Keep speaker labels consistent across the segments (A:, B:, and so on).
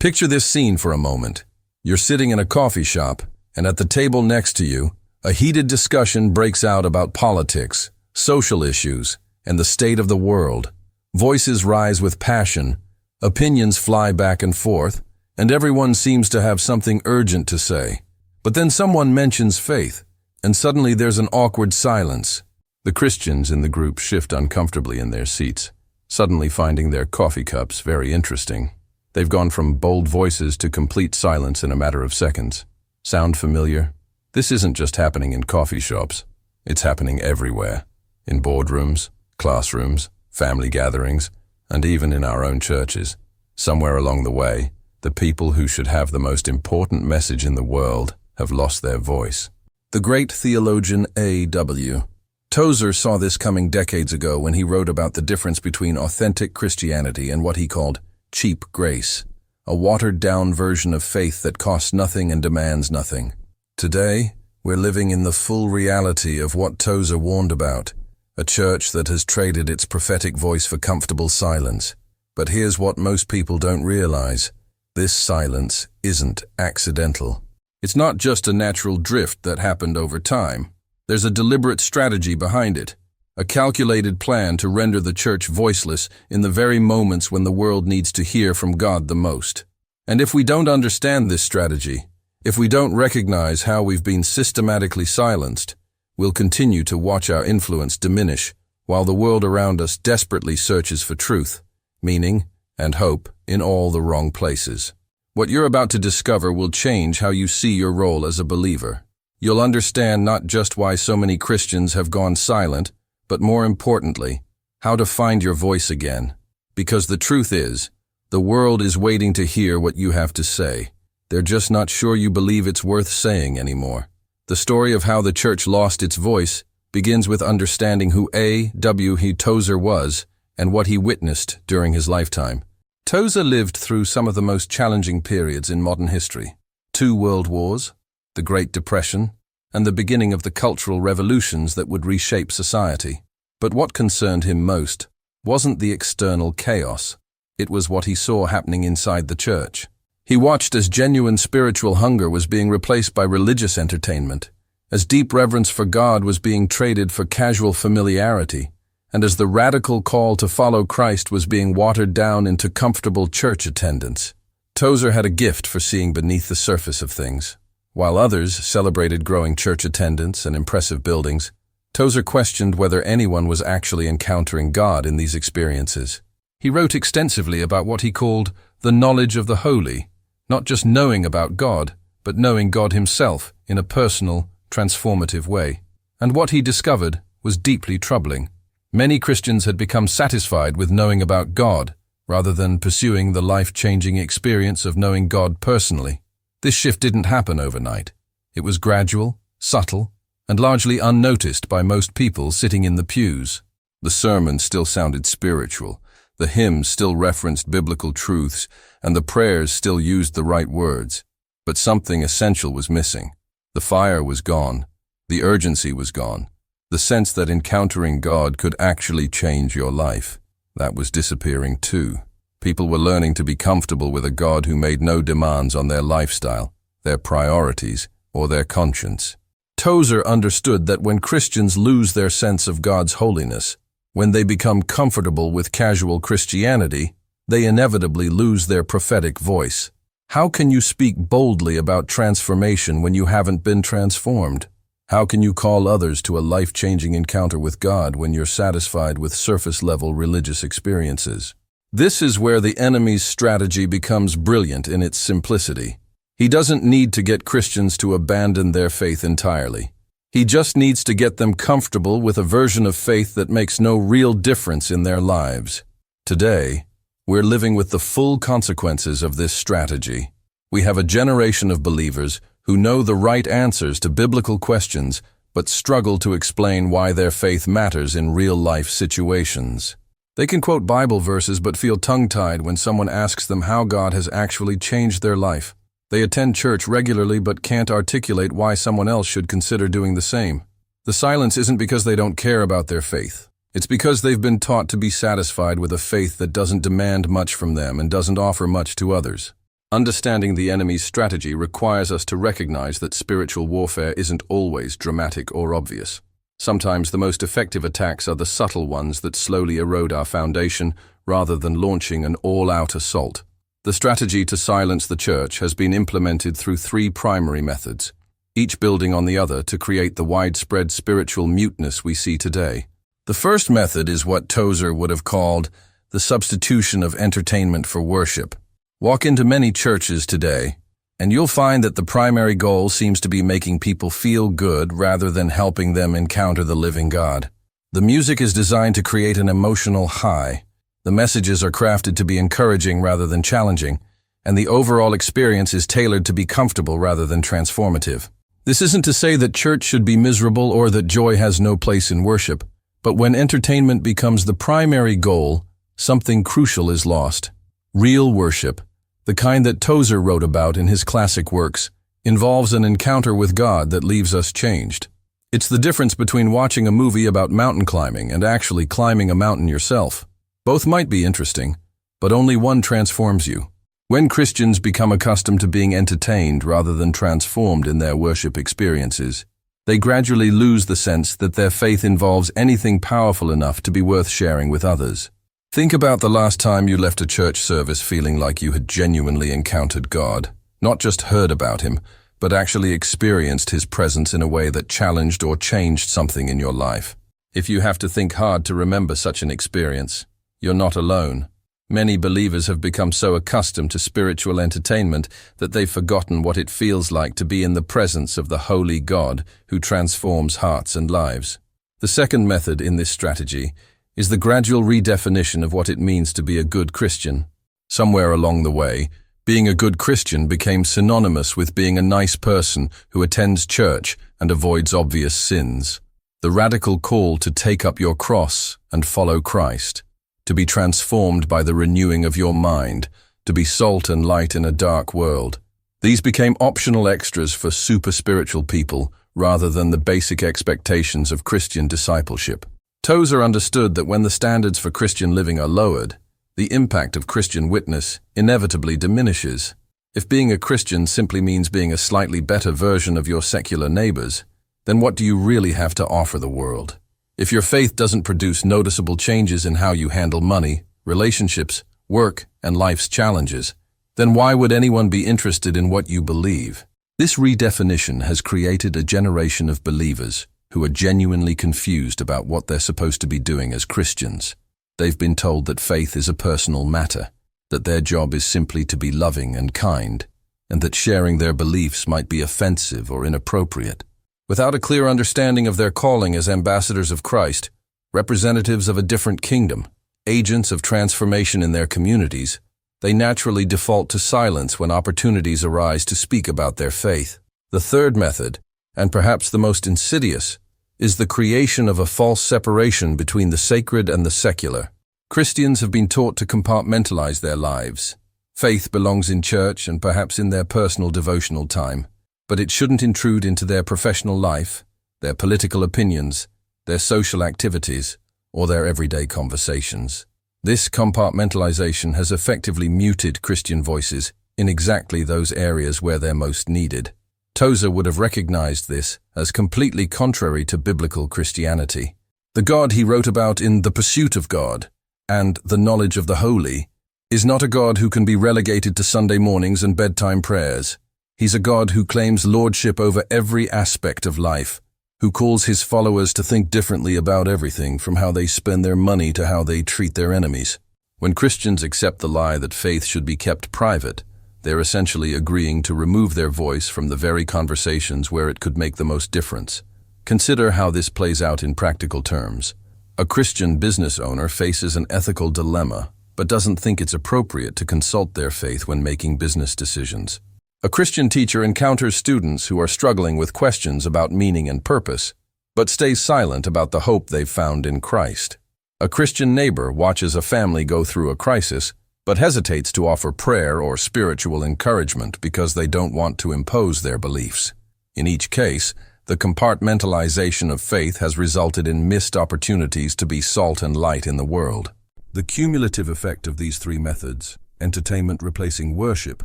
A: Picture this scene for a moment. You're sitting in a coffee shop, and at the table next to you, a heated discussion breaks out about politics, social issues, and the state of the world. Voices rise with passion, opinions fly back and forth, and everyone seems to have something urgent to say. But then someone mentions faith, and suddenly there's an awkward silence. The Christians in the group shift uncomfortably in their seats, suddenly finding their coffee cups very interesting. They've gone from bold voices to complete silence in a matter of seconds. Sound familiar? This isn't just happening in coffee shops. It's happening everywhere. In boardrooms, classrooms, family gatherings, and even in our own churches. Somewhere along the way, the people who should have the most important message in the world have lost their voice. The great theologian A.W. Tozer saw this coming decades ago when he wrote about the difference between authentic Christianity and what he called cheap grace, a watered-down version of faith that costs nothing and demands nothing. Today, we're living in the full reality of what Tozer warned about, a church that has traded its prophetic voice for comfortable silence. But here's what most people don't realize. This silence isn't accidental. It's not just a natural drift that happened over time. There's a deliberate strategy behind it, a calculated plan to render the church voiceless in the very moments when the world needs to hear from God the most. And if we don't understand this strategy, if we don't recognize how we've been systematically silenced, we'll continue to watch our influence diminish while the world around us desperately searches for truth, meaning, and hope in all the wrong places. What you're about to discover will change how you see your role as a believer. You'll understand not just why so many Christians have gone silent, but more importantly, how to find your voice again. Because the truth is, the world is waiting to hear what you have to say. They're just not sure you believe it's worth saying anymore. The story of how the church lost its voice begins with understanding who A.W. Tozer was and what he witnessed during his lifetime. Tozer lived through some of the most challenging periods in modern history. 2 world wars, the Great Depression, and the beginning of the cultural revolutions that would reshape society. But what concerned him most wasn't the external chaos. It was what he saw happening inside the church. He watched as genuine spiritual hunger was being replaced by religious entertainment, as deep reverence for God was being traded for casual familiarity, and as the radical call to follow Christ was being watered down into comfortable church attendance. Tozer had a gift for seeing beneath the surface of things. While others celebrated growing church attendance and impressive buildings, Tozer questioned whether anyone was actually encountering God in these experiences. He wrote extensively about what he called the knowledge of the holy, not just knowing about God, but knowing God himself in a personal, transformative way. And what he discovered was deeply troubling. Many Christians had become satisfied with knowing about God, rather than pursuing the life-changing experience of knowing God personally. This shift didn't happen overnight. It was gradual, subtle, and largely unnoticed by most people sitting in the pews. The sermons still sounded spiritual, the hymns still referenced biblical truths, and the prayers still used the right words. But something essential was missing. The fire was gone. The urgency was gone. The sense that encountering God could actually change your life, that was disappearing too. People were learning to be comfortable with a God who made no demands on their lifestyle, their priorities, or their conscience. Tozer understood that when Christians lose their sense of God's holiness, when they become comfortable with casual Christianity, they inevitably lose their prophetic voice. How can you speak boldly about transformation when you haven't been transformed? How can you call others to a life-changing encounter with God when you're satisfied with surface-level religious experiences? This is where the enemy's strategy becomes brilliant in its simplicity. He doesn't need to get Christians to abandon their faith entirely. He just needs to get them comfortable with a version of faith that makes no real difference in their lives. Today, we're living with the full consequences of this strategy. We have a generation of believers who know the right answers to biblical questions but struggle to explain why their faith matters in real-life situations. They can quote Bible verses but feel tongue-tied when someone asks them how God has actually changed their life. They attend church regularly but can't articulate why someone else should consider doing the same. The silence isn't because they don't care about their faith. It's because they've been taught to be satisfied with a faith that doesn't demand much from them and doesn't offer much to others. Understanding the enemy's strategy requires us to recognize that spiritual warfare isn't always dramatic or obvious. Sometimes the most effective attacks are the subtle ones that slowly erode our foundation rather than launching an all-out assault. The strategy to silence the church has been implemented through three primary methods, each building on the other to create the widespread spiritual muteness we see today. The first method is what Tozer would have called the substitution of entertainment for worship. Walk into many churches today, and you'll find that the primary goal seems to be making people feel good rather than helping them encounter the living God. The music is designed to create an emotional high. The messages are crafted to be encouraging rather than challenging, and the overall experience is tailored to be comfortable rather than transformative. This isn't to say that church should be miserable or that joy has no place in worship, but when entertainment becomes the primary goal, something crucial is lost. Real worship, the kind that Tozer wrote about in his classic works, involves an encounter with God that leaves us changed. It's the difference between watching a movie about mountain climbing and actually climbing a mountain yourself. Both might be interesting, but only one transforms you. When Christians become accustomed to being entertained rather than transformed in their worship experiences, they gradually lose the sense that their faith involves anything powerful enough to be worth sharing with others. Think about the last time you left a church service feeling like you had genuinely encountered God, not just heard about Him, but actually experienced His presence in a way that challenged or changed something in your life. If you have to think hard to remember such an experience, you're not alone. Many believers have become so accustomed to spiritual entertainment that they've forgotten what it feels like to be in the presence of the holy God who transforms hearts and lives. The second method in this strategy is the gradual redefinition of what it means to be a good Christian. Somewhere along the way, being a good Christian became synonymous with being a nice person who attends church and avoids obvious sins. The radical call to take up your cross and follow Christ, to be transformed by the renewing of your mind, to be salt and light in a dark world. These became optional extras for super-spiritual people rather than the basic expectations of Christian discipleship. Tozer understood that when the standards for Christian living are lowered, the impact of Christian witness inevitably diminishes. If being a Christian simply means being a slightly better version of your secular neighbors, then what do you really have to offer the world? If your faith doesn't produce noticeable changes in how you handle money, relationships, work, and life's challenges, then why would anyone be interested in what you believe? This redefinition has created a generation of believers who are genuinely confused about what they're supposed to be doing as Christians. They've been told that faith is a personal matter, that their job is simply to be loving and kind, and that sharing their beliefs might be offensive or inappropriate. Without a clear understanding of their calling as ambassadors of Christ, representatives of a different kingdom, agents of transformation in their communities, they naturally default to silence when opportunities arise to speak about their faith. The third method, and perhaps the most insidious, is the creation of a false separation between the sacred and the secular. Christians have been taught to compartmentalize their lives. Faith belongs in church and perhaps in their personal devotional time, but it shouldn't intrude into their professional life, their political opinions, their social activities, or their everyday conversations. This compartmentalization has effectively muted Christian voices in exactly those areas where they're most needed. Tozer would have recognized this as completely contrary to biblical Christianity. The God he wrote about in The Pursuit of God and The Knowledge of the Holy is not a God who can be relegated to Sunday mornings and bedtime prayers. He's a God who claims lordship over every aspect of life, who calls his followers to think differently about everything from how they spend their money to how they treat their enemies. When Christians accept the lie that faith should be kept private, they're essentially agreeing to remove their voice from the very conversations where it could make the most difference. Consider how this plays out in practical terms. A Christian business owner faces an ethical dilemma, but doesn't think it's appropriate to consult their faith when making business decisions. A Christian teacher encounters students who are struggling with questions about meaning and purpose, but stays silent about the hope they've found in Christ. A Christian neighbor watches a family go through a crisis, but hesitates to offer prayer or spiritual encouragement because they don't want to impose their beliefs. In each case, the compartmentalization of faith has resulted in missed opportunities to be salt and light in the world. The cumulative effect of these three methods, entertainment replacing worship,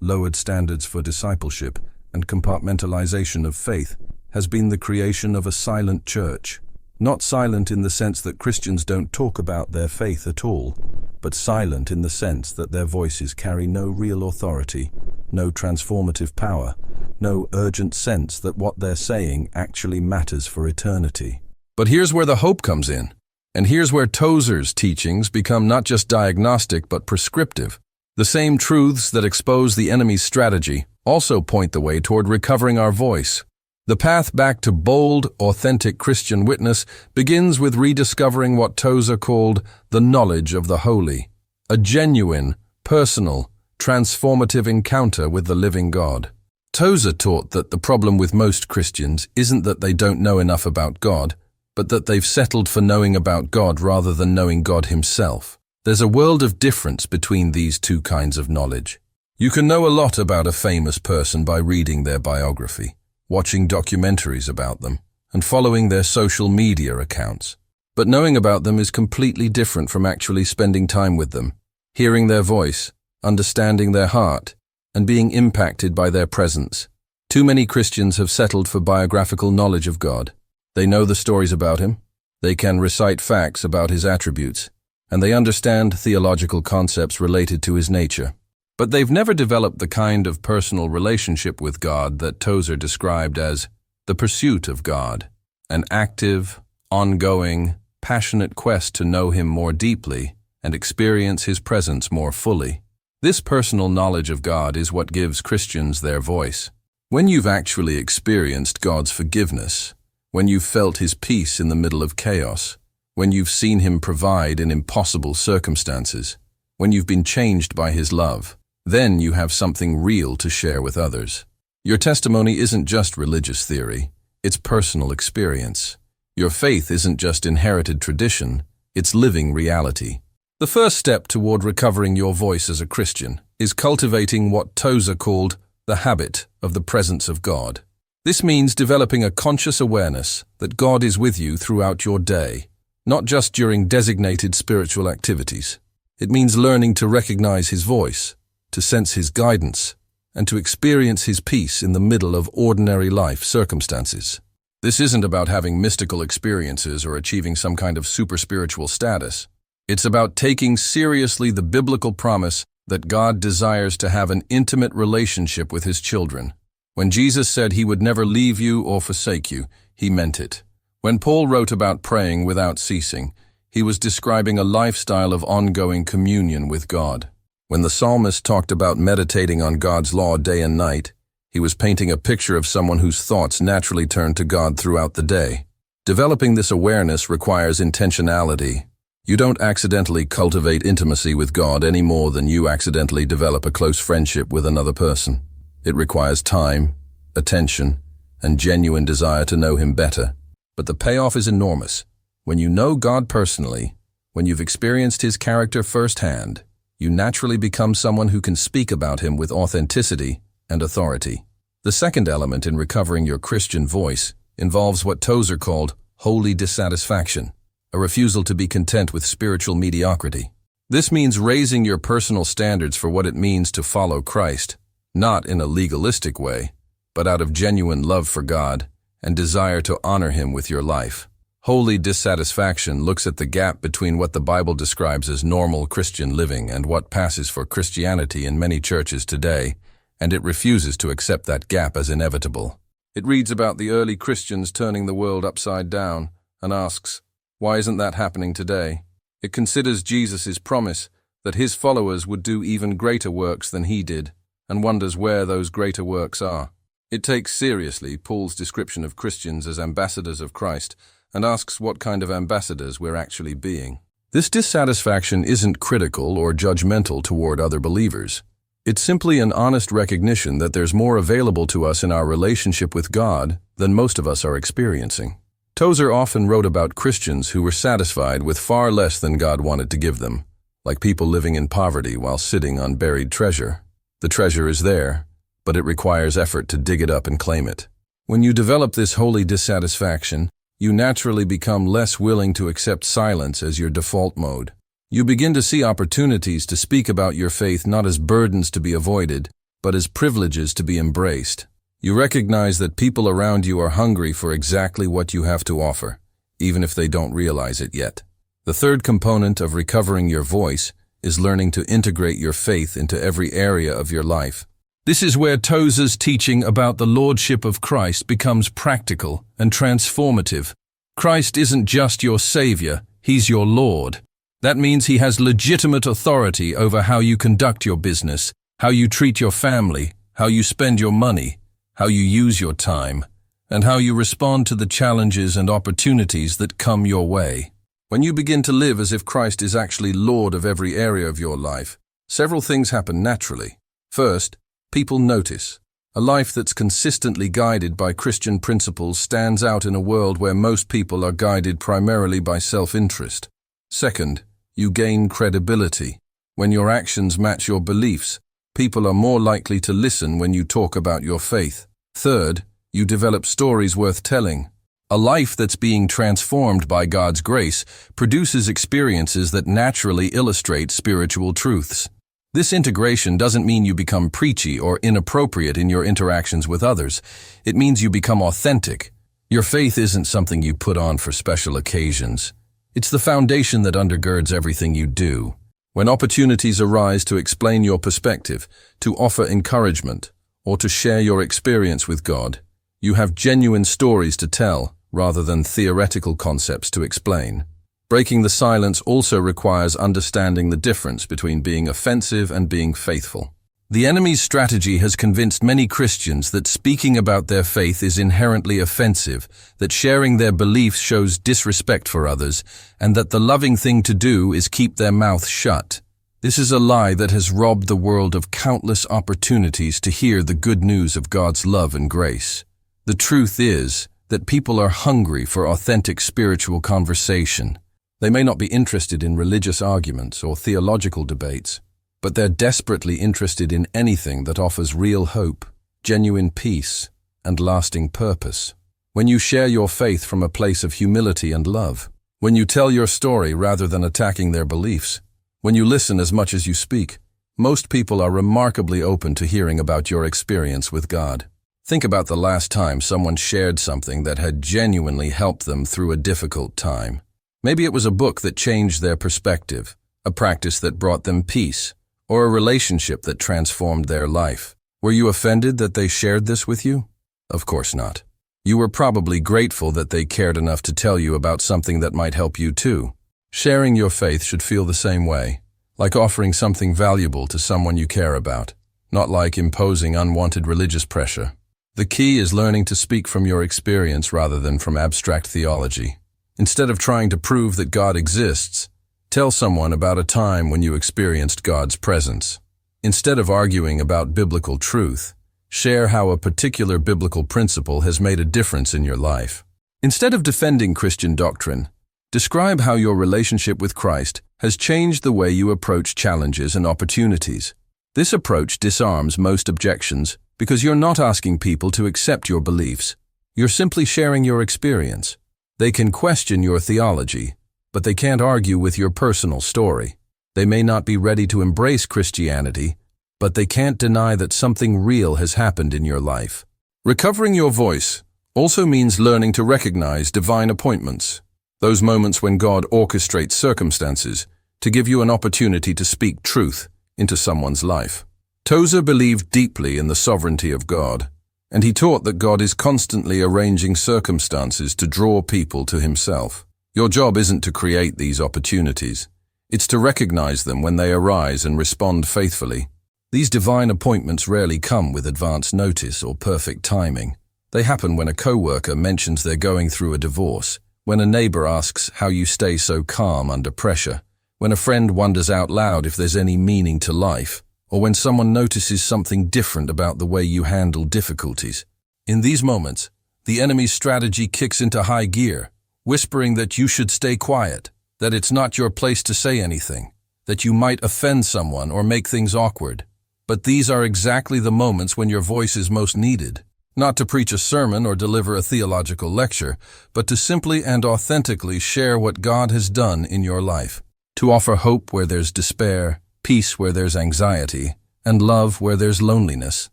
A: lowered standards for discipleship, and compartmentalization of faith has been the creation of a silent church. Not silent in the sense that Christians don't talk about their faith at all, but silent in the sense that their voices carry no real authority, no transformative power, no urgent sense that what they're saying actually matters for eternity. But here's where the hope comes in. And here's where TOZER's teachings become not just diagnostic but prescriptive. The same truths that expose the enemy's strategy also point the way toward recovering our voice. The path back to bold, authentic Christian witness begins with rediscovering what TOZER called the knowledge of the holy, a genuine, personal, transformative encounter with the living God. TOZER taught that the problem with most Christians isn't that they don't know enough about God, but that they've settled for knowing about God rather than knowing God himself. There's a world of difference between these two kinds of knowledge. You can know a lot about a famous person by reading their biography, watching documentaries about them, and following their social media accounts. But knowing about them is completely different from actually spending time with them, hearing their voice, understanding their heart, and being impacted by their presence. Too many Christians have settled for biographical knowledge of God. They know the stories about him, they can recite facts about his attributes, and they understand theological concepts related to his nature. But they've never developed the kind of personal relationship with God that TOZER described as the pursuit of God, an active, ongoing, passionate quest to know him more deeply and experience his presence more fully. This personal knowledge of God is what gives Christians their voice. When you've actually experienced God's forgiveness, when you've felt his peace in the middle of chaos, when you've seen him provide in impossible circumstances, when you've been changed by his love, then you have something real to share with others. Your testimony isn't just religious theory, it's personal experience. Your faith isn't just inherited tradition, it's living reality. The first step toward recovering your voice as a Christian is cultivating what TOZER called the habit of the presence of God. This means developing a conscious awareness that God is with you throughout your day, not just during designated spiritual activities. It means learning to recognize his voice, to sense his guidance, and to experience his peace in the middle of ordinary life circumstances. This isn't about having mystical experiences or achieving some kind of super spiritual status. It's about taking seriously the biblical promise that God desires to have an intimate relationship with his children. When Jesus said he would never leave you or forsake you, he meant it. When Paul wrote about praying without ceasing, he was describing a lifestyle of ongoing communion with God. When the psalmist talked about meditating on God's law day and night, he was painting a picture of someone whose thoughts naturally turn to God throughout the day. Developing this awareness requires intentionality. You don't accidentally cultivate intimacy with God any more than you accidentally develop a close friendship with another person. It requires time, attention, and genuine desire to know him better. But the payoff is enormous. When you know God personally, when you've experienced his character firsthand, you naturally become someone who can speak about him with authenticity and authority. The second element in recovering your Christian voice involves what TOZER called holy dissatisfaction, a refusal to be content with spiritual mediocrity. This means raising your personal standards for what it means to follow Christ, not in a legalistic way, but out of genuine love for God and desire to honor him with your life. Holy dissatisfaction looks at the gap between what the Bible describes as normal Christian living and what passes for Christianity in many churches today, and it refuses to accept that gap as inevitable. It reads about the early Christians turning the world upside down and asks, why isn't that happening today? It considers Jesus' promise that his followers would do even greater works than he did, and wonders where those greater works are. It takes seriously Paul's description of Christians as ambassadors of Christ and asks what kind of ambassadors we're actually being. This dissatisfaction isn't critical or judgmental toward other believers. It's simply an honest recognition that there's more available to us in our relationship with God than most of us are experiencing. TOZER often wrote about Christians who were satisfied with far less than God wanted to give them, like people living in poverty while sitting on buried treasure. The treasure is there, but it requires effort to dig it up and claim it. When you develop this holy dissatisfaction, you naturally become less willing to accept silence as your default mode. You begin to see opportunities to speak about your faith not as burdens to be avoided, but as privileges to be embraced. You recognize that people around you are hungry for exactly what you have to offer, even if they don't realize it yet. The third component of recovering your voice is learning to integrate your faith into every area of your life. This is where TOZER's teaching about the Lordship of Christ becomes practical and transformative. Christ isn't just your Savior, He's your Lord. That means He has legitimate authority over how you conduct your business, how you treat your family, how you spend your money, how you use your time, and how you respond to the challenges and opportunities that come your way. When you begin to live as if Christ is actually Lord of every area of your life, several things happen naturally. First, people notice. A life that's consistently guided by Christian principles stands out in a world where most people are guided primarily by self-interest. Second, you gain credibility. When your actions match your beliefs, people are more likely to listen when you talk about your faith. Third, you develop stories worth telling. A life that's being transformed by God's grace produces experiences that naturally illustrate spiritual truths. This integration doesn't mean you become preachy or inappropriate in your interactions with others. It means you become authentic. Your faith isn't something you put on for special occasions. It's the foundation that undergirds everything you do. When opportunities arise to explain your perspective, to offer encouragement, or to share your experience with God, you have genuine stories to tell rather than theoretical concepts to explain. Breaking the silence also requires understanding the difference between being offensive and being faithful. The enemy's strategy has convinced many Christians that speaking about their faith is inherently offensive, that sharing their beliefs shows disrespect for others, and that the loving thing to do is keep their mouth shut. This is a lie that has robbed the world of countless opportunities to hear the good news of God's love and grace. The truth is that people are hungry for authentic spiritual conversation. They may not be interested in religious arguments or theological debates, but they're desperately interested in anything that offers real hope, genuine peace, and lasting purpose. When you share your faith from a place of humility and love, when you tell your story rather than attacking their beliefs, when you listen as much as you speak, most people are remarkably open to hearing about your experience with God. Think about the last time someone shared something that had genuinely helped them through a difficult time. Maybe it was a book that changed their perspective, a practice that brought them peace, or a relationship that transformed their life. Were you offended that they shared this with you? Of course not. You were probably grateful that they cared enough to tell you about something that might help you too. Sharing your faith should feel the same way, like offering something valuable to someone you care about, not like imposing unwanted religious pressure. The key is learning to speak from your experience rather than from abstract theology. Instead of trying to prove that God exists, tell someone about a time when you experienced God's presence. Instead of arguing about biblical truth, share how a particular biblical principle has made a difference in your life. Instead of defending Christian doctrine, describe how your relationship with Christ has changed the way you approach challenges and opportunities. This approach disarms most objections because you're not asking people to accept your beliefs. You're simply sharing your experience. They can question your theology, but they can't argue with your personal story. They may not be ready to embrace Christianity, but they can't deny that something real has happened in your life. Recovering your voice also means learning to recognize divine appointments, those moments when God orchestrates circumstances to give you an opportunity to speak truth into someone's life. TOZER believed deeply in the sovereignty of God, and he taught that God is constantly arranging circumstances to draw people to Himself. Your job isn't to create these opportunities. It's to recognize them when they arise and respond faithfully. These divine appointments rarely come with advance notice or perfect timing. They happen when a coworker mentions they're going through a divorce, when a neighbor asks how you stay so calm under pressure, when a friend wonders out loud if there's any meaning to life, or when someone notices something different about the way you handle difficulties. In these moments, the enemy's strategy kicks into high gear, whispering that you should stay quiet, that it's not your place to say anything, that you might offend someone or make things awkward. But these are exactly the moments when your voice is most needed, not to preach a sermon or deliver a theological lecture, but to simply and authentically share what God has done in your life, to offer hope where there's despair, peace where there's anxiety, and love where there's loneliness.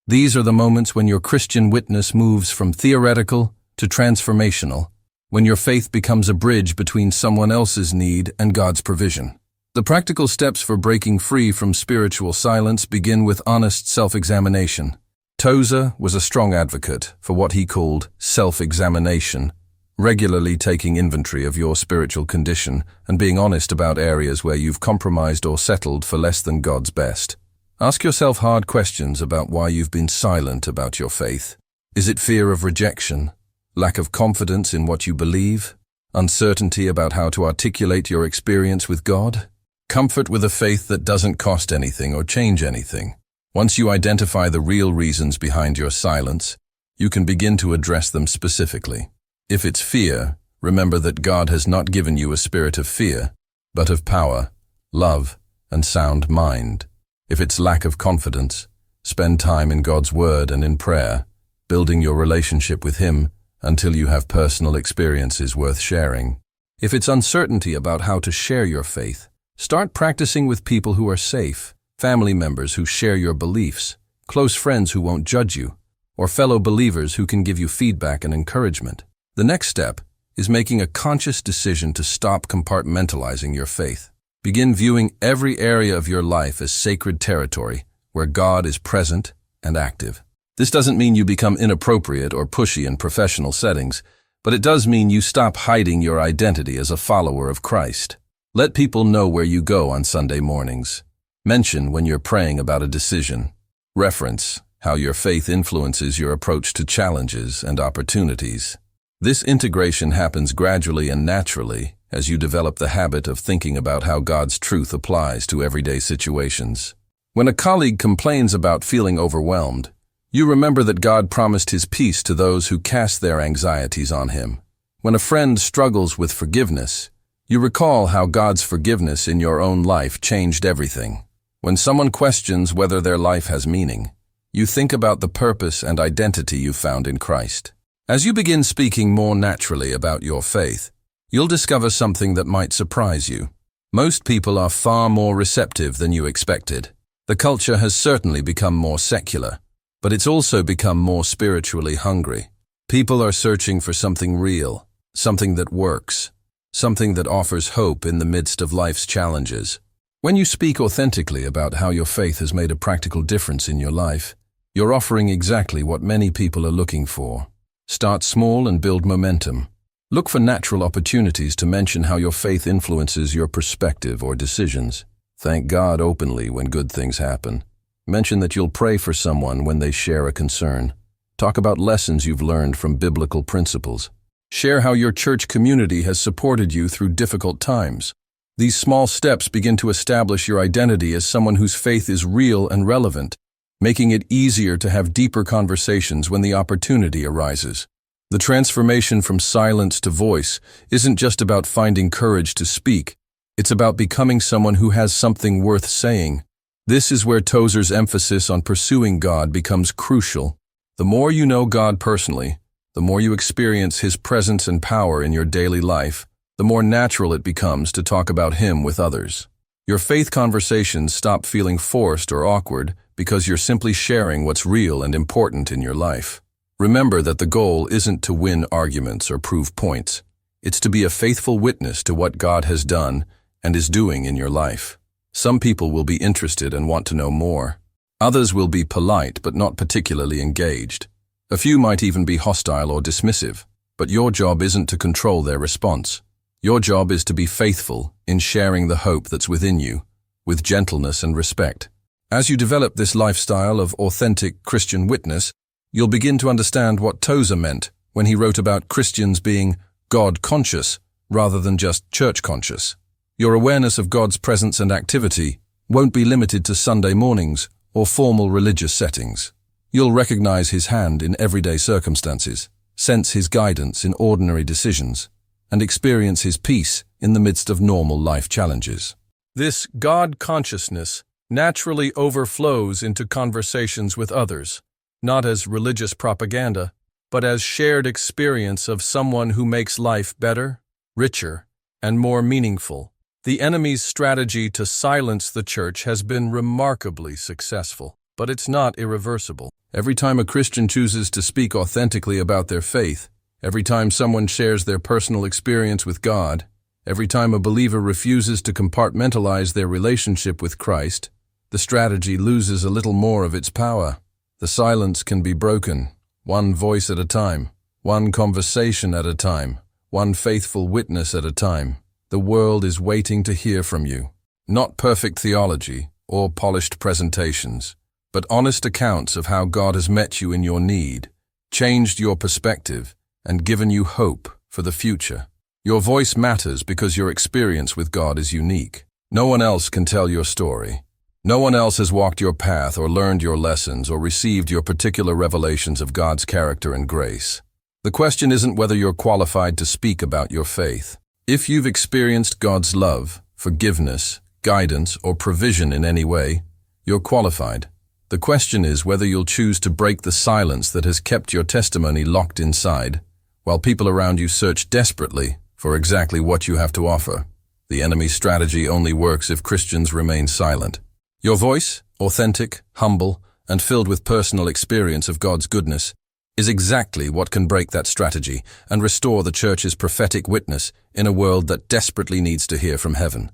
A: These are the moments when your Christian witness moves from theoretical to transformational, when your faith becomes a bridge between someone else's need and God's provision. The practical steps for breaking free from spiritual silence begin with honest self-examination. TOZER was a strong advocate for what he called self-examination, regularly taking inventory of your spiritual condition and being honest about areas where you've compromised or settled for less than God's best. Ask yourself hard questions about why you've been silent about your faith. Is it fear of rejection? Lack of confidence in what you believe? Uncertainty about how to articulate your experience with God? Comfort with a faith that doesn't cost anything or change anything. Once you identify the real reasons behind your silence, you can begin to address them specifically. If it's fear, remember that God has not given you a spirit of fear, but of power, love, and sound mind. If it's lack of confidence, spend time in God's Word and in prayer, building your relationship with Him until you have personal experiences worth sharing. If it's uncertainty about how to share your faith, start practicing with people who are safe, family members who share your beliefs, close friends who won't judge you, or fellow believers who can give you feedback and encouragement. The next step is making a conscious decision to stop compartmentalizing your faith. Begin viewing every area of your life as sacred territory where God is present and active. This doesn't mean you become inappropriate or pushy in professional settings, but it does mean you stop hiding your identity as a follower of Christ. Let people know where you go on Sunday mornings. Mention when you're praying about a decision. Reference how your faith influences your approach to challenges and opportunities. This integration happens gradually and naturally as you develop the habit of thinking about how God's truth applies to everyday situations. When a colleague complains about feeling overwhelmed, you remember that God promised His peace to those who cast their anxieties on Him. When a friend struggles with forgiveness, you recall how God's forgiveness in your own life changed everything. When someone questions whether their life has meaning, you think about the purpose and identity you found in Christ. As you begin speaking more naturally about your faith, you'll discover something that might surprise you. Most people are far more receptive than you expected. The culture has certainly become more secular, but it's also become more spiritually hungry. People are searching for something real, something that works, something that offers hope in the midst of life's challenges. When you speak authentically about how your faith has made a practical difference in your life, you're offering exactly what many people are looking for. Start small and build momentum. Look for natural opportunities to mention how your faith influences your perspective or decisions. Thank God openly when good things happen. Mention that you'll pray for someone when they share a concern. Talk about lessons you've learned from biblical principles. Share how your church community has supported you through difficult times. These small steps begin to establish your identity as someone whose faith is real and relevant, making it easier to have deeper conversations when the opportunity arises. The transformation from silence to voice isn't just about finding courage to speak. It's about becoming someone who has something worth saying. This is where TOZER's emphasis on pursuing God becomes crucial. The more you know God personally, the more you experience His presence and power in your daily life, the more natural it becomes to talk about Him with others. Your faith conversations stop feeling forced or awkward because you're simply sharing what's real and important in your life. Remember that the goal isn't to win arguments or prove points. It's to be a faithful witness to what God has done and is doing in your life. Some people will be interested and want to know more. Others will be polite but not particularly engaged. A few might even be hostile or dismissive, but your job isn't to control their response. Your job is to be faithful in sharing the hope that's within you, with gentleness and respect. As you develop this lifestyle of authentic Christian witness, you'll begin to understand what TOZER meant when he wrote about Christians being God-conscious rather than just church-conscious. Your awareness of God's presence and activity won't be limited to Sunday mornings or formal religious settings. You'll recognize His hand in everyday circumstances, sense His guidance in ordinary decisions, and experience His peace in the midst of normal life challenges. This God consciousness naturally overflows into conversations with others, not as religious propaganda, but as shared experience of someone who makes life better, richer, and more meaningful. The enemy's strategy to silence the church has been remarkably successful, but it's not irreversible. Every time a Christian chooses to speak authentically about their faith, every time someone shares their personal experience with God, every time a believer refuses to compartmentalize their relationship with Christ, the strategy loses a little more of its power. The silence can be broken, one voice at a time, one conversation at a time, one faithful witness at a time. The world is waiting to hear from you. Not perfect theology or polished presentations, but honest accounts of how God has met you in your need, changed your perspective, and given you hope for the future. Your voice matters because your experience with God is unique. No one else can tell your story. No one else has walked your path or learned your lessons or received your particular revelations of God's character and grace. The question isn't whether you're qualified to speak about your faith. If you've experienced God's love, forgiveness, guidance, or provision in any way, you're qualified. The question is whether you'll choose to break the silence that has kept your testimony locked inside, while people around you search desperately for exactly what you have to offer. The enemy's strategy only works if Christians remain silent. Your voice, authentic, humble, and filled with personal experience of God's goodness, is exactly what can break that strategy and restore the church's prophetic witness in a world that desperately needs to hear from heaven.